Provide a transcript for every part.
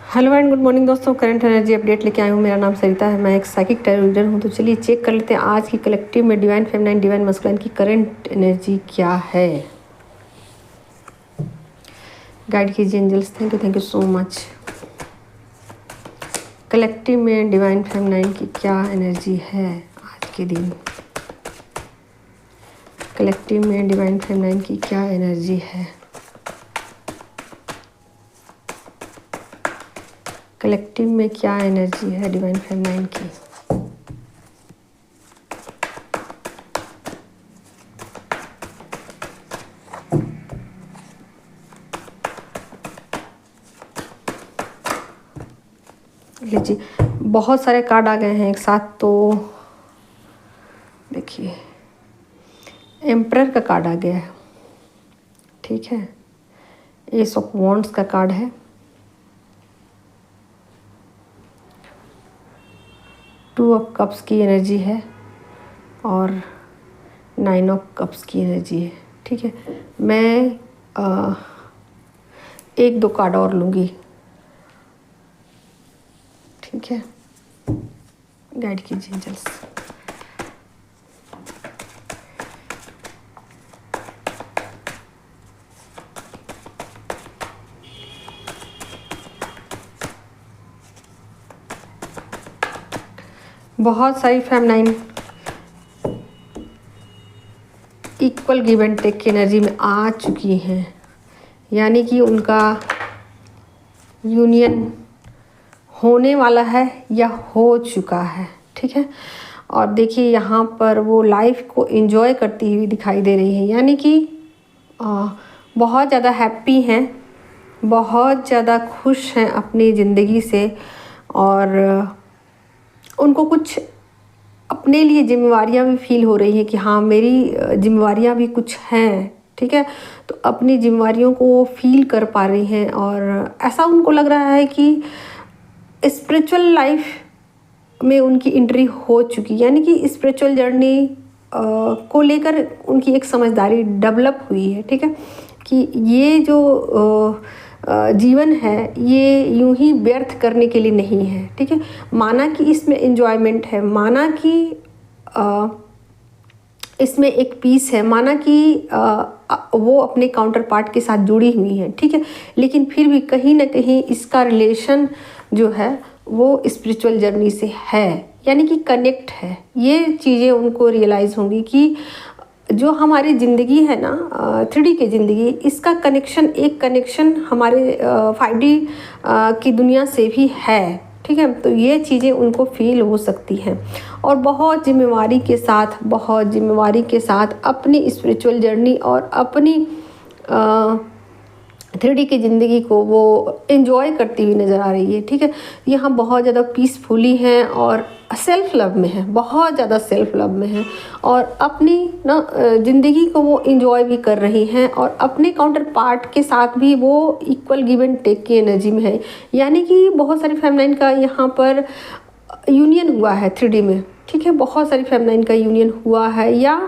Hello and good morning दोस्तों, current energy update लेके आई हूँ। मेरा नाम सरिता है, मैं एक साइकिक टैरो रीडर हूँ। तो चलिए चेक कर लेते हैं आज की कलेक्टिव में डिवाइन फेमिनाइन डिवाइन मस्कुलाइन की करंट एनर्जी क्या है। गाइड कीजिए angels, thank you so much. Collective में डिवाइन फेमिनाइन की क्या एनर्जी है आज के दिन। कलेक्टिव में डिवाइन फेमिनाइन की क्या एनर्जी है। कलेक्टिव में क्या एनर्जी है डिवाइन फेमिनाइन की। लीजिए, बहुत सारे कार्ड आ गए हैं एक साथ। तो देखिए, एम्परर का कार्ड आ गया है, ठीक है। एस ऑफ वॉन्ड्स का कार्ड है, टू ऑफ कप्स की एनर्जी है और 9 ऑफ कप्स की एनर्जी है, ठीक है। मैं एक दो कार्ड और लूँगी, ठीक है। गाइड कीजिए एंजल्स। बहुत सारी feminine equal give and take की एनर्जी में आ चुकी हैं, यानी कि उनका यूनियन होने वाला है या हो चुका है, ठीक है। और देखिए, यहाँ पर वो लाइफ को एंजॉय करती हुई दिखाई दे रही है, यानी कि बहुत ज़्यादा हैप्पी हैं, बहुत ज़्यादा खुश हैं अपनी ज़िंदगी से। और उनको कुछ अपने लिए जिम्मेवारियां भी फील हो रही हैं कि हाँ, मेरी जिम्मेवारियां भी कुछ हैं, ठीक है। तो अपनी जिम्मेवारियों को वो फील कर पा रही हैं और ऐसा उनको लग रहा है कि स्पिरिचुअल लाइफ में उनकी एंट्री हो चुकी, यानी कि स्पिरिचुअल जर्नी को लेकर उनकी एक समझदारी डेवलप हुई है, ठीक है। कि ये जो जीवन है ये यूं ही व्यर्थ करने के लिए नहीं है, ठीक है। माना कि इसमें एंजॉयमेंट है, माना कि इसमें एक पीस है, माना कि वो अपने काउंटर पार्ट के साथ जुड़ी हुई हैं, ठीक है। लेकिन फिर भी कहीं ना कहीं इसका रिलेशन जो है वो स्पिरिचुअल जर्नी से है, यानी कि कनेक्ट है। ये चीज़ें उनको रियलाइज़ होंगी कि जो हमारी ज़िंदगी है ना, 3D की ज़िंदगी, इसका कनेक्शन, एक कनेक्शन हमारे 5D की दुनिया से भी है, ठीक है। तो ये चीज़ें उनको फील हो सकती हैं और बहुत जिम्मेवारी के साथ अपनी स्पिरिचुअल जर्नी और अपनी 3D की ज़िंदगी को वो एंजॉय करती हुई नज़र आ रही है, ठीक है। यहाँ बहुत ज़्यादा पीसफुली हैं और सेल्फ लव में है, बहुत ज़्यादा सेल्फ लव में है और अपनी ना ज़िंदगी को वो एंजॉय भी कर रही हैं और अपने काउंटर पार्ट के साथ भी वो इक्वल गिव एंड टेक की एनर्जी में है। यानी कि बहुत सारी फेमिनाइन का यहाँ पर यूनियन हुआ है 3D में, ठीक है। बहुत सारी फेमिनाइन का यूनियन हुआ है या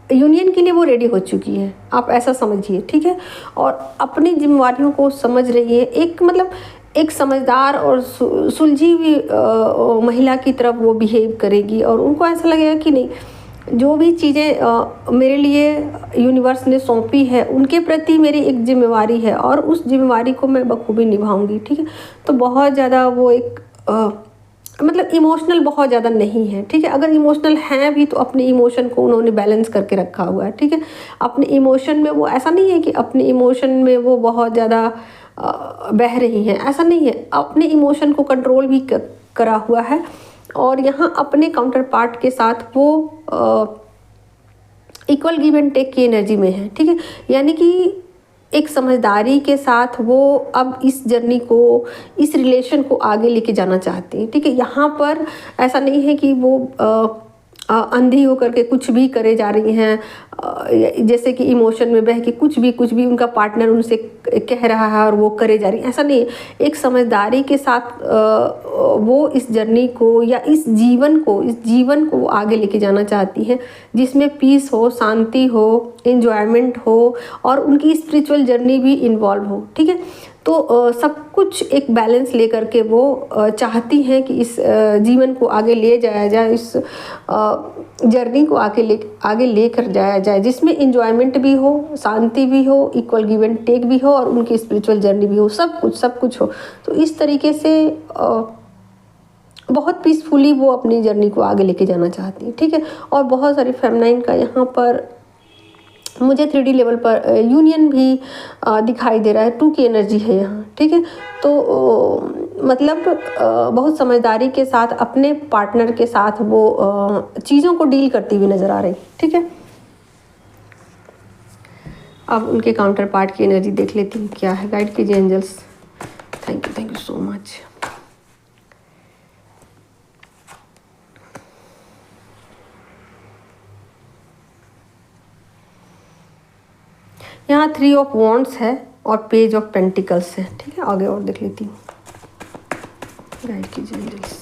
यूनियन के लिए वो रेडी हो चुकी है, आप ऐसा समझिए, ठीक है। और अपनी जिम्मेवारियों को समझ रही है, एक समझदार और सुलझी हुई महिला की तरफ वो बिहेव करेगी और उनको ऐसा लगेगा कि नहीं, जो भी चीज़ें मेरे लिए यूनिवर्स ने सौंपी है उनके प्रति मेरी एक जिम्मेवारी है और उस जिम्मेवारी को मैं बखूबी निभाऊंगी, ठीक है। तो बहुत ज़्यादा वो एक मतलब इमोशनल बहुत ज़्यादा नहीं है, ठीक है। अगर इमोशनल हैं भी तो अपने इमोशन को उन्होंने बैलेंस करके रखा हुआ है, ठीक है। अपने इमोशन में वो ऐसा नहीं है कि अपने इमोशन में वो बहुत ज़्यादा बह रही हैं, ऐसा नहीं है। अपने इमोशन को कंट्रोल भी करा हुआ है और यहाँ अपने काउंटर पार्ट के साथ वो इक्वल गिव एंड टेक की एनर्जी में है, ठीक है। यानी कि एक समझदारी के साथ वो अब इस जर्नी को, इस रिलेशन को आगे लेके जाना चाहती हैं, ठीक है। यहाँ पर ऐसा नहीं है कि वो अंधी होकर के कुछ भी करे जा रही हैं, जैसे कि इमोशन में बह के कुछ भी उनका पार्टनर उनसे कह रहा है और वो करे जा रही है, ऐसा नहीं है। एक समझदारी के साथ वो इस जर्नी को या इस जीवन को आगे लेके जाना चाहती हैं, जिसमें पीस हो, शांति हो, एंजॉयमेंट हो और उनकी स्पिरिचुअल जर्नी भी इन्वॉल्व हो, ठीक है। तो सब कुछ एक बैलेंस लेकर के वो चाहती हैं कि इस जीवन को आगे ले जाया जाए, इस जर्नी को आगे लेकर जाया जाए, जिसमें इंजॉयमेंट भी हो, शांति भी हो, इक्वल गिव एंड टेक भी हो और उनकी स्पिरिचुअल जर्नी भी हो, सब कुछ हो। तो इस तरीके से बहुत पीसफुली वो अपनी जर्नी को आगे लेके जाना चाहती है, ठीक है। और बहुत सारी फेमिनाइन का यहाँ पर मुझे 3D लेवल पर यूनियन भी दिखाई दे रहा है, 2 की एनर्जी है यहाँ, ठीक है। तो मतलब बहुत समझदारी के साथ अपने पार्टनर के साथ वो चीज़ों को डील करती हुई नज़र आ रही, ठीक है। अब उनके काउंटर पार्ट की एनर्जी देख लेती हूँ क्या है। गाइड कीजिए angels. Thank you so much. यहाँ 3 ऑफ वॉन्ड्स है और पेज ऑफ पेंटिकल्स है, ठीक है। आगे और देख लेती हूँ। गाइड कीजिए एंजल्स।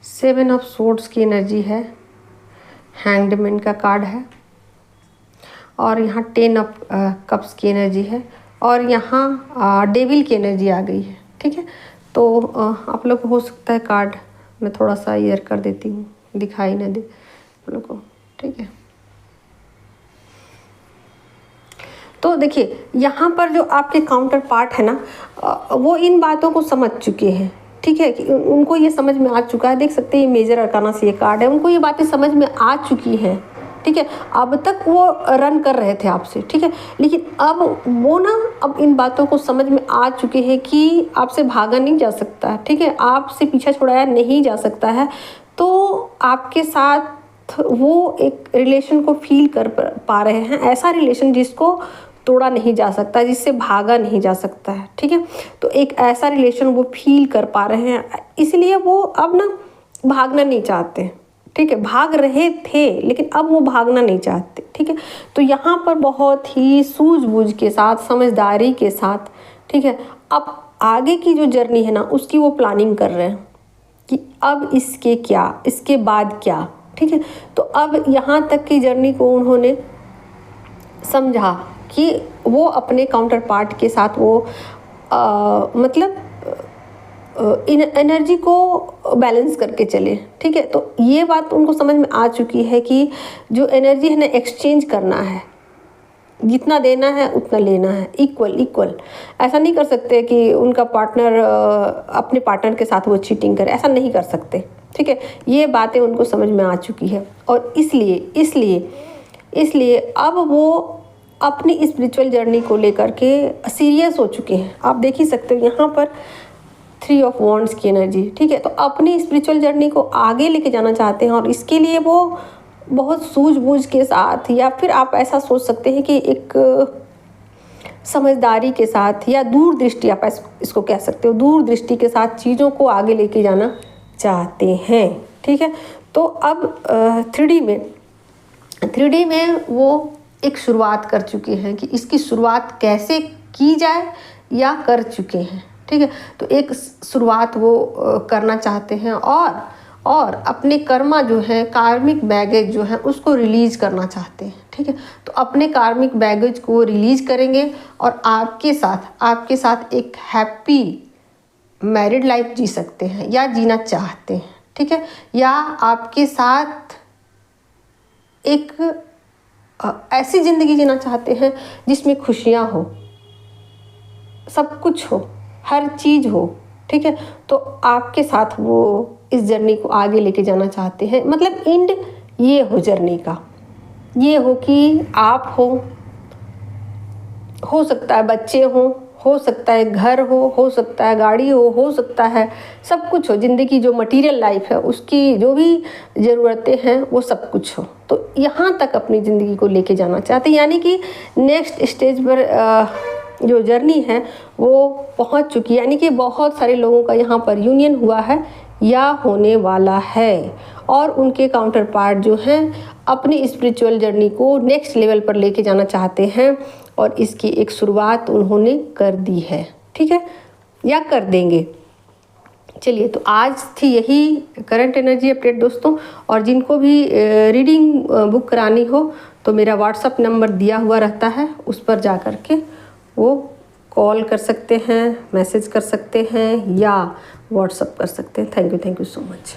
सेवन ऑफ सोर्ड्स की एनर्जी है, हैंग्ड मैन का कार्ड है और यहाँ 10 ऑफ कप्स की एनर्जी है और यहाँ डेविल की एनर्जी आ गई है, ठीक है। तो आप लोग को हो सकता है कार्ड मैं थोड़ा सा ईयर कर देती हूँ, दिखाई ना दे आप लोग को, ठीक है। तो देखिए यहाँ पर जो आपके काउंटर पार्ट है ना, वो इन बातों को समझ चुके हैं, ठीक है। कि उनको ये समझ में आ चुका है। देख सकते हैं ये मेजर अरकाना से ये कार्ड है, उनको ये बातें समझ में आ चुकी हैं, ठीक है। अब तक वो रन कर रहे थे आपसे, ठीक है, लेकिन अब वो ना अब इन बातों को समझ में आ चुके हैं कि आपसे भागा नहीं जा सकता है, ठीक है, आपसे पीछा छुड़ाया नहीं जा सकता है। तो आपके साथ वो एक रिलेशन को फील कर पा रहे हैं, ऐसा रिलेशन जिसको तोड़ा नहीं जा सकता, जिससे भागा नहीं जा सकता है, ठीक है। तो एक ऐसा रिलेशन वो फील कर पा रहे हैं, इसलिए वो अब ना भागना नहीं चाहते, ठीक है। भाग रहे थे लेकिन अब वो भागना नहीं चाहते, ठीक है। तो यहाँ पर बहुत ही सूझबूझ के साथ, समझदारी के साथ, ठीक है, अब आगे की जो जर्नी है ना उसकी वो प्लानिंग कर रहे हैं कि अब इसके बाद क्या, ठीक है। तो अब यहाँ तक की जर्नी को उन्होंने समझा कि वो अपने काउंटर पार्ट के साथ वो मतलब एनर्जी को बैलेंस करके चले, ठीक है। तो ये बात उनको समझ में आ चुकी है कि जो एनर्जी है ना एक्सचेंज करना है, जितना देना है उतना लेना है, इक्वल। ऐसा नहीं कर सकते कि उनका पार्टनर अपने पार्टनर के साथ वो चीटिंग करे, ऐसा नहीं कर सकते, ठीक है। ये बातें उनको समझ में आ चुकी है और इसलिए अब वो अपनी स्पिरिचुअल जर्नी को लेकर के सीरियस हो चुके हैं। आप देख ही सकते हो यहाँ पर 3 ऑफ वॉन्ड्स की एनर्जी, ठीक है। तो अपनी स्पिरिचुअल जर्नी को आगे लेके जाना चाहते हैं और इसके लिए वो बहुत सूझबूझ के साथ, या फिर आप ऐसा सोच सकते हैं कि एक समझदारी के साथ या दूरदृष्टि, आप इसको कह सकते हो, दूरदृष्टि के साथ चीज़ों को आगे लेके जाना चाहते हैं, ठीक है। तो अब 3D में वो एक शुरुआत कर चुके हैं कि इसकी शुरुआत कैसे की जाए या कर चुके हैं, ठीक है। तो एक शुरुआत वो करना चाहते हैं और अपने कर्मा जो है, कार्मिक बैगेज जो है उसको रिलीज करना चाहते हैं, ठीक है। तो अपने कार्मिक बैगेज को रिलीज करेंगे और आपके साथ एक हैप्पी मैरिड लाइफ जी सकते हैं या जीना चाहते हैं, ठीक है। या आपके साथ एक ऐसी ज़िंदगी जीना चाहते हैं जिसमें खुशियाँ हो, सब कुछ हो, हर चीज़ हो, ठीक है। तो आपके साथ वो इस जर्नी को आगे लेके जाना चाहते हैं। मतलब एंड ये हो जर्नी का, ये हो कि आप हो सकता है बच्चे हो सकता है घर हो सकता है गाड़ी हो सकता है सब कुछ हो, ज़िंदगी जो मटेरियल लाइफ है उसकी जो भी ज़रूरतें हैं वो सब कुछ हो। तो यहाँ तक अपनी ज़िंदगी को लेके जाना चाहते हैं, यानी कि नेक्स्ट स्टेज पर जो जर्नी है वो पहुँच चुकी है। यानी कि बहुत सारे लोगों का यहाँ पर यूनियन हुआ है या होने वाला है, और उनके काउंटर पार्ट जो हैं अपनी स्पिरिचुअल जर्नी को नेक्स्ट लेवल पर लेके जाना चाहते हैं, और इसकी एक शुरुआत उन्होंने कर दी है, ठीक है, या कर देंगे। चलिए, तो आज थी यही करंट एनर्जी अपडेट दोस्तों। और जिनको भी रीडिंग बुक करानी हो तो मेरा व्हाट्सअप नंबर दिया हुआ रहता है, उस पर जा कर के वो कॉल कर सकते हैं, मैसेज कर सकते हैं या व्हाट्सअप कर सकते हैं। Thank you so much.